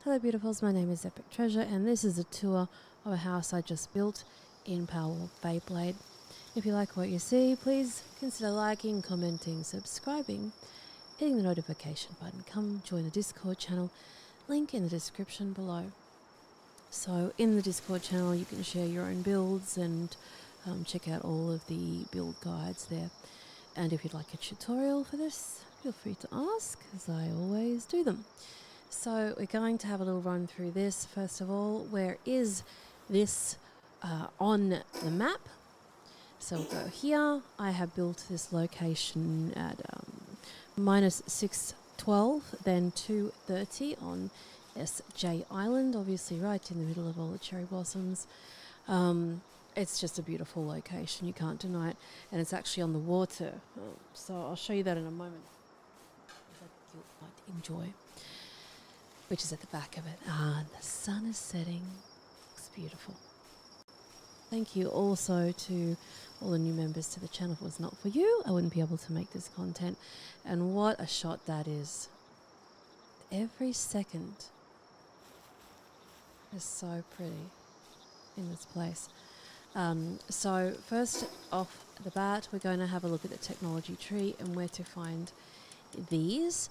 Hello beautifuls, my name is Epic Treasure and this is a tour of a house I just built in Palworld Feybreak. If you like what you see, please consider liking, commenting, subscribing, hitting the notification button. Come join the Discord channel, link in the description below. So in the Discord channel you can share your own builds and check out all of the build guides there. And if you'd like a tutorial for this, feel free to ask, as I always do them. So we're going to have a little run through this. First of all, where is this on the map? So we'll go here. I have built this location at minus 612, then 230 on SJ Island, obviously right in the middle of all the cherry blossoms. It's just a beautiful location, you can't deny it, and it's actually on the water. So I'll show you that in a moment. I think you might enjoy. Which is at the back of it. And the sun is setting. Looks beautiful. Thank you also to all the new members to the channel. If it was not for you, I wouldn't be able to make this content. And what a shot that is. Every second is so pretty in this place. So first off the bat, we're going to have a look at the technology tree and where to find these.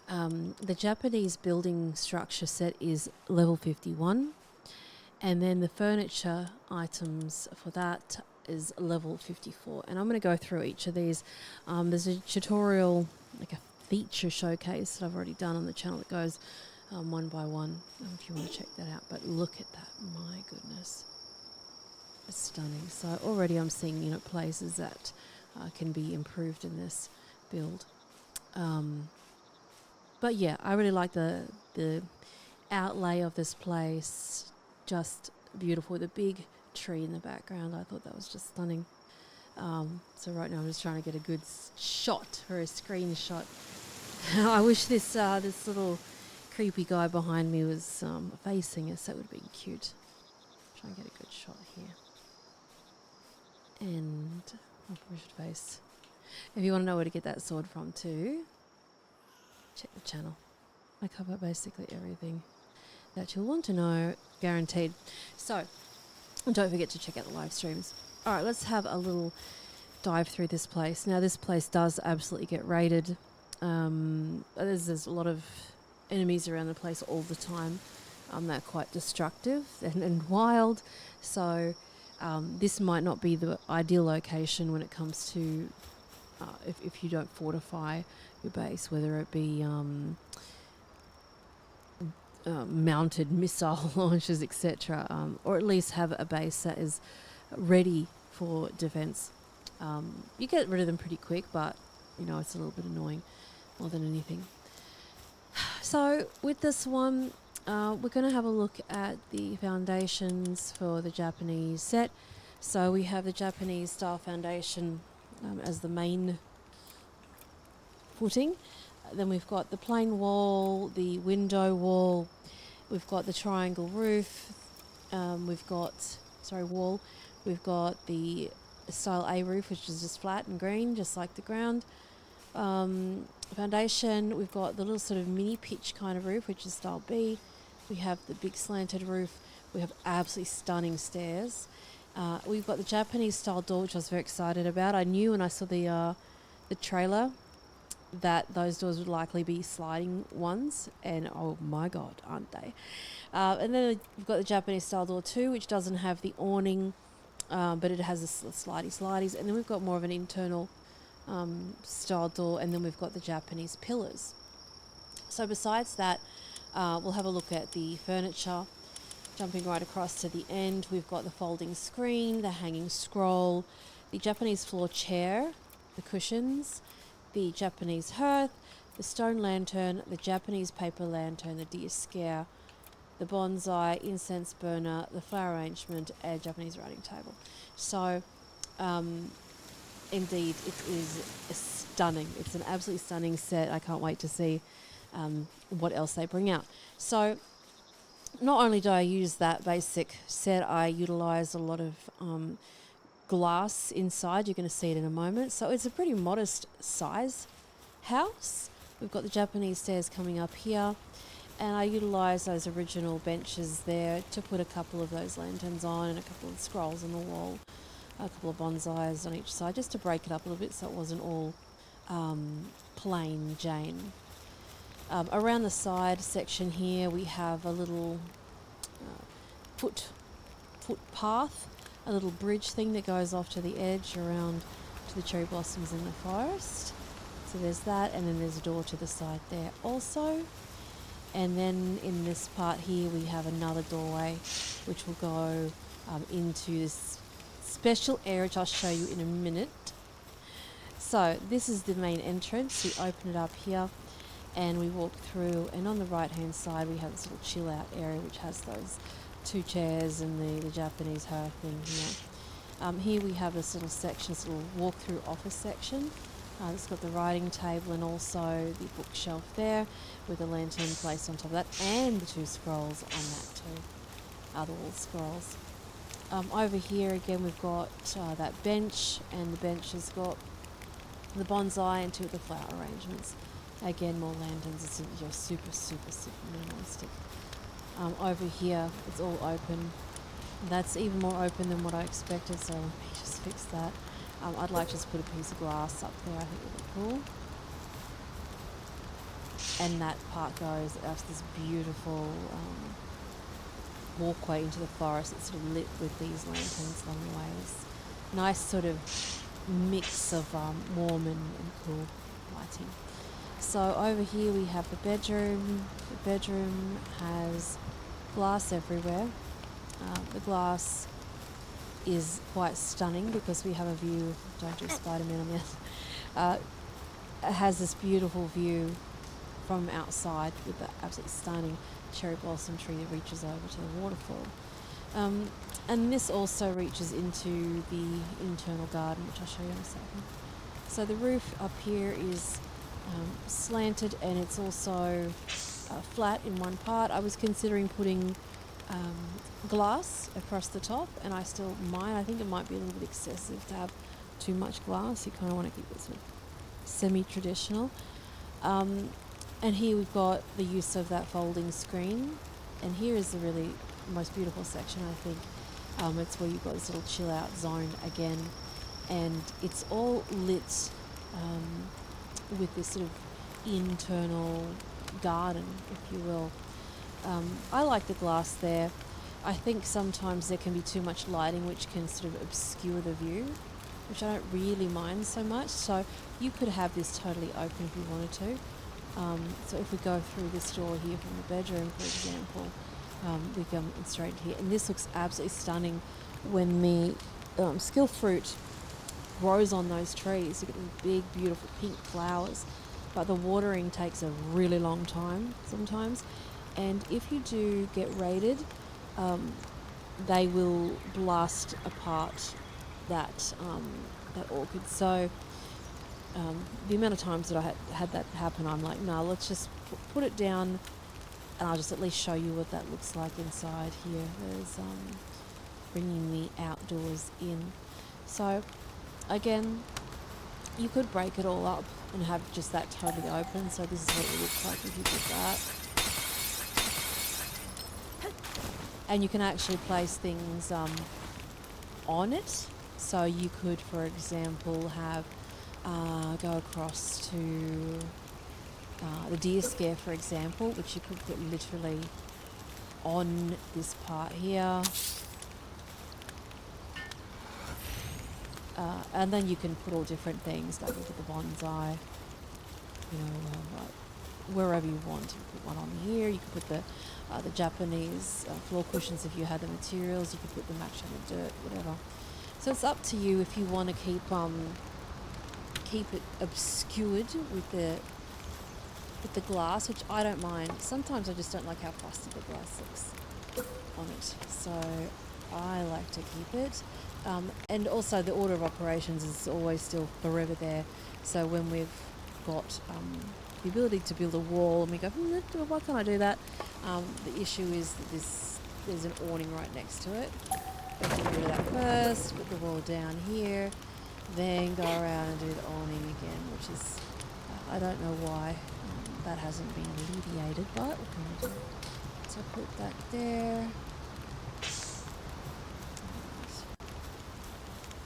The Japanese building structure set is level 51, and then the furniture items for that is level 54. And I'm going to go through each of these. There's a tutorial, like a feature showcase that I've already done on the channel that goes one by one, if you want to check that out. But look at that, my goodness. It's stunning. So already I'm seeing, places that can be improved in this build. But yeah, I really like the outlay of this place. Just beautiful. The big tree in the background. I thought that was just stunning. So right now I'm just trying to get a good shot or a screenshot. I wish this little creepy guy behind me was facing us. That would be cute. Try and get a good shot here. And I'll push it face. If you want to know where to get that sword from too, check the channel. I cover basically everything that you'll want to know, guaranteed. So, don't forget to check out the live streams. All right, let's have a little dive through this place. Now, this place does absolutely get raided. There's a lot of enemies around the place all the time. They're quite destructive and wild. So, this might not be the ideal location when it comes to if you don't fortify your base, whether it be mounted missile launchers, etc., or at least have a base that is ready for defense. You get rid of them pretty quick, but it's a little bit annoying more than anything. So with this one, we're going to have a look at the foundations for the Japanese set. So we have the Japanese style foundation as the main footing. Then we've got the plain wall, the window wall, we've got the triangle roof, wall. We've got the style A roof, which is just flat and green, just like the ground. Foundation, we've got the little sort of mini pitch kind of roof, which is style B. We have the big slanted roof. We have absolutely stunning stairs. We've got the Japanese style door, which I was very excited about. I knew when I saw the trailer that those doors would likely be sliding ones, and oh my god, aren't they? And then we've got the Japanese style door too, which doesn't have the awning, but it has the slidies, and then we've got more of an internal style door, and then we've got the Japanese pillars. So besides that, we'll have a look at the furniture. Jumping right across to the end, we've got the folding screen, the hanging scroll, the Japanese floor chair, the cushions, the Japanese hearth, the stone lantern, the Japanese paper lantern, the deer scare, the bonsai, incense burner, the flower arrangement, and Japanese writing table. So, indeed, it is stunning. It's an absolutely stunning set. I can't wait to see what else they bring out. So, not only do I use that basic set, I utilize a lot of glass inside. You're going to see it in a moment. So it's a pretty modest size house. We've got the Japanese stairs coming up here, And I utilised those original benches there to put a couple of those lanterns on and a couple of scrolls on the wall, a couple of bonsais on each side, just to break it up a little bit so it wasn't all plain Jane. Around the side section here we have a little footpath, a little bridge thing that goes off to the edge around to the cherry blossoms in the forest. So there's that, and then there's a door to the side there also. And then in this part here we have another doorway which will go into this special area which I'll show you in a minute. So this is the main entrance. We open it up here and we walk through, and on the right hand side we have this little chill out area which has those 2 chairs and the Japanese her thing here. Here we have this little section, this little walk-through office section. It's got the writing table and also the bookshelf there with a lantern placed on top of that, and the 2 scrolls on that too, other wall scrolls. Over here again we've got that bench, and the bench has got the bonsai and 2 of the flower arrangements. Again, more lanterns. It's super minimalistic. Over here it's all open. That's even more open than what I expected, so let me just fix that. I'd like to just put a piece of glass up there. I think it would be cool. And that part goes up to this beautiful walkway into the forest. It's sort of lit with these lanterns along the ways. Nice sort of mix of warm and cool lighting. So over here we have the bedroom. The bedroom has glass everywhere. The glass is quite stunning because we have a view, don't do Spider-Man on this, it has this beautiful view from outside with the absolutely stunning cherry blossom tree that reaches over to the waterfall. And this also reaches into the internal garden, which I'll show you in a second. So the roof up here is slanted, and it's also flat in one part. I was considering putting glass across the top, and I still might. I think it might be a little bit excessive to have too much glass. You kind of want to keep it sort of semi-traditional. And here we've got the use of that folding screen, and here is the really most beautiful section, I think. It's where you've got this little chill out zone again, and it's all lit with this sort of internal garden, if you will. I like the glass there. I think sometimes there can be too much lighting which can sort of obscure the view, which I don't really mind so much. So you could have this totally open if you wanted to. So if we go through this door here from the bedroom, for example, we come straight here, and this looks absolutely stunning when the skill fruit grows on those trees. You get these big, beautiful pink flowers, but the watering takes a really long time sometimes. And if you do get raided, they will blast apart that orchid. So the amount of times that I had that happen, I'm like, no, let's just put it down, and I'll just at least show you what that looks like inside here. There's bringing the outdoors in. So again, you could break it all up and have just that totally open. So this is what it looks like if you did that. And you can actually place things on it. So you could, for example, have go across to the deer scare, for example, which you could put literally on this part here. And then you can put all different things, like with the bonsai, you know, wherever you want. You could put one on here. You could put the Japanese floor cushions if you had the materials. You could put them actually in the dirt, whatever. So it's up to you if you want to keep it obscured with the glass, which I don't mind. Sometimes I just don't like how fussy the glass looks on it. So I like to keep it. And also the order of operations is always still forever there. So when we've got the ability to build a wall and we go, why can't I do that? The issue is that there's an awning right next to it. We have to get rid of that first, put the wall down here, then go around and do the awning again, which is, I don't know why. that hasn't been alleviated, but what can we do? So put that there.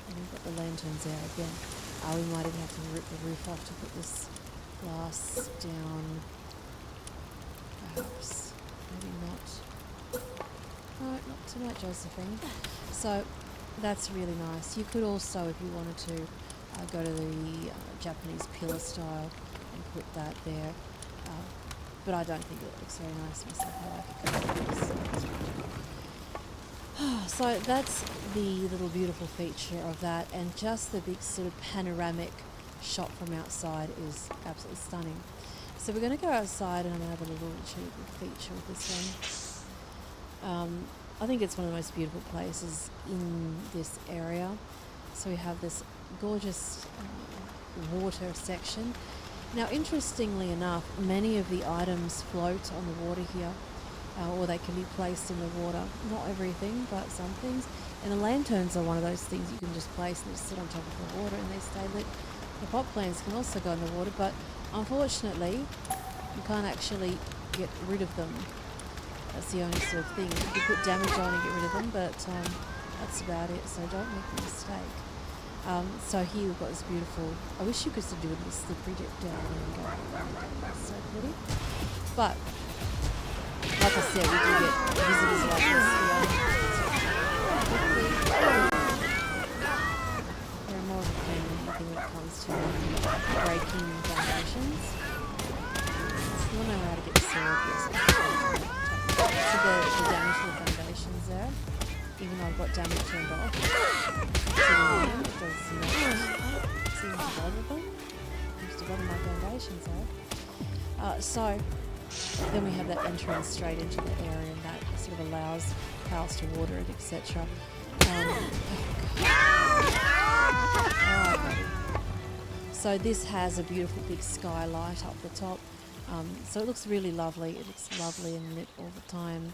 And we've got the lanterns there again. We might even have to rip the roof off to put this glass down. Perhaps. Maybe not. No, not tonight, Josephine. So that's really nice. You could also, if you wanted to, go to the Japanese pillar style and put that there. But I don't think it looks very nice myself. I like it. So that's the little beautiful feature of that, and just the big sort of panoramic shot from outside is absolutely stunning. So we're going to go outside and I'm going to have a little feature of this one. I think it's one of the most beautiful places in this area. So we have this gorgeous water section. Now, interestingly enough, many of the items float on the water here, or they can be placed in the water. Not everything, but some things. And the lanterns are one of those things you can just place and just sit on top of the water and they stay lit. The pot plants can also go in the water, but unfortunately, you can't actually get rid of them. That's the only sort of thing. You can put damage on and get rid of them, but that's about it, so don't make the mistake. So here we've got this beautiful, I wish you could do a little slippery dip down there and go. That's so pretty. But, like I said, we do get visitors like this here. They're more of a pain than anything when it comes to breaking foundations. You want to know how to get the sword, yes. So the damage to the foundations there, even though I've got damage turned off, it does not seem to bother them. It used to bother my foundations there. So then we have that entrance straight into the area, and that sort of allows cows to water it, etc. So this has a beautiful big skylight up the top. So it looks really lovely. It looks lovely and lit all the time.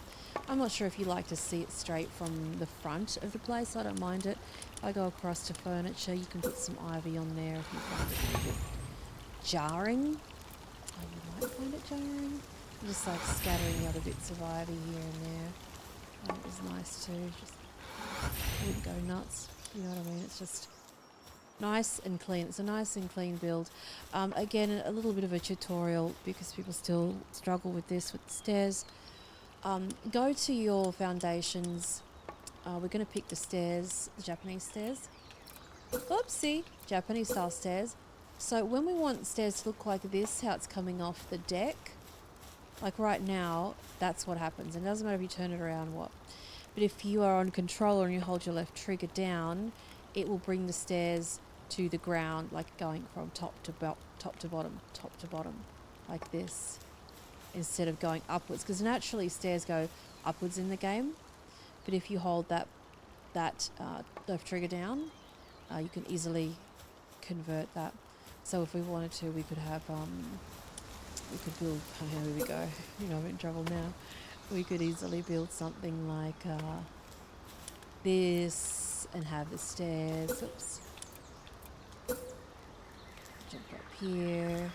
I'm not sure if you like to see it straight from the front of the place. I don't mind it. If I go across to furniture, you can put some ivy on there if you find it a bit jarring. You might find it jarring. Just like scattering the other bits of ivy here and there. It was nice too. Just wouldn't go nuts. You know what I mean? It's just nice and clean. It's a nice and clean build. Again, a little bit of a tutorial because people still struggle with this with the stairs. Go to your foundations. We're going to pick the stairs, the Japanese stairs. Oopsie! Japanese style stairs. So when we want stairs to look like this, how it's coming off the deck, like right now, that's what happens. And it doesn't matter if you turn it around what. But if you are on controller and you hold your left trigger down, it will bring the stairs to the ground, like going from top to bottom, like this, instead of going upwards. Because naturally stairs go upwards in the game, but if you hold that left trigger down, you can easily convert that. So if we wanted to, we could have we could build. Oh, here we go. You know, I'm in trouble now. We could easily build something like this and have the stairs. Oops. Jump up here,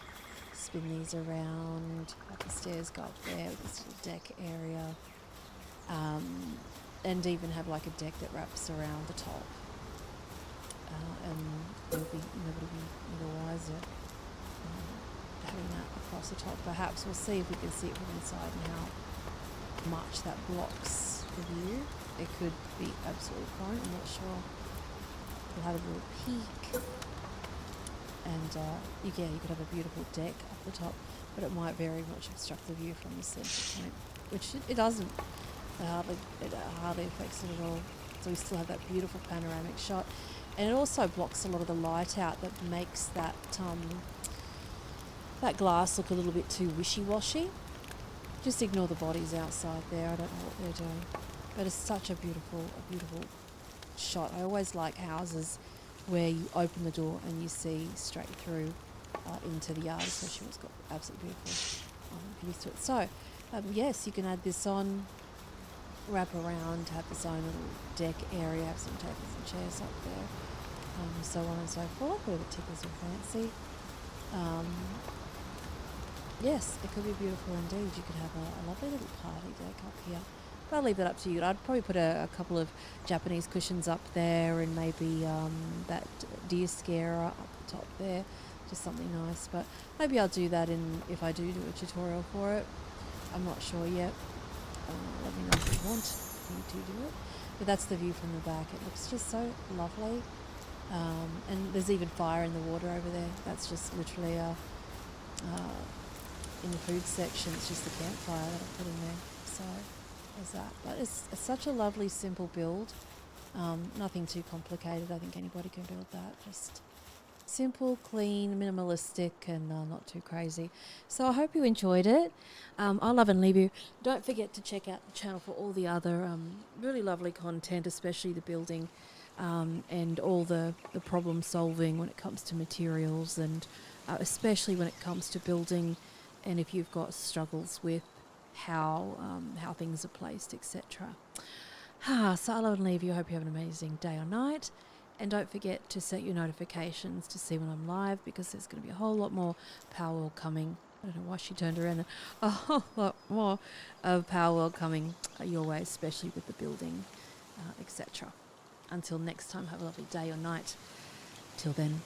spin these around, have the stairs go up there with this little deck area, and even have like a deck that wraps around the top. And nobody will be the wiser having that across the top. Perhaps we'll see if we can see it from inside and how much that blocks the view. It could be absolutely fine, I'm not sure. We'll have a little peek. And you could have a beautiful deck up the top, but it might very much obstruct the view from the centre point, which it doesn't. It hardly affects it at all. So we still have that beautiful panoramic shot. And it also blocks a lot of the light out that makes that that glass look a little bit too wishy-washy. Just ignore the bodies outside there. I don't know what they're doing. But it's such a beautiful shot. I always like houses where you open the door and you see straight through into the yard, especially when it's got absolutely beautiful views to it. So, yes, you can add this on, wrap around, have this own little deck area, have some tables and chairs up there, so on and so forth, whatever tickles your fancy. yes, it could be beautiful indeed. You could have a lovely little party deck up here. But I'll leave that up to you. I'd probably put a couple of Japanese cushions up there and maybe that deer scarer up the top there. Just something nice. But maybe I'll do that if I do a tutorial for it. I'm not sure yet. Let me know if you want me to do it. But that's the view from the back. It looks just so lovely. And there's even fire in the water over there. That's just literally in the food section. It's just the campfire that I put in there. So there's that. But it's such a lovely, simple build. Nothing too complicated. I think anybody can build that. Just simple, clean, minimalistic, and not too crazy. So I hope you enjoyed it. I'll love and leave you. Don't forget to check out the channel for all the other really lovely content, especially the building and all the problem solving when it comes to materials and especially when it comes to building and if you've got struggles with how things are placed, etc. So I'll love and leave you. I hope you have an amazing day or night. And don't forget to set your notifications to see when I'm live because there's going to be a whole lot more Palworld coming. I don't know why she turned around. A whole lot more of Palworld coming your way, especially with the building, etc. Until next time, have a lovely day or night. Till then.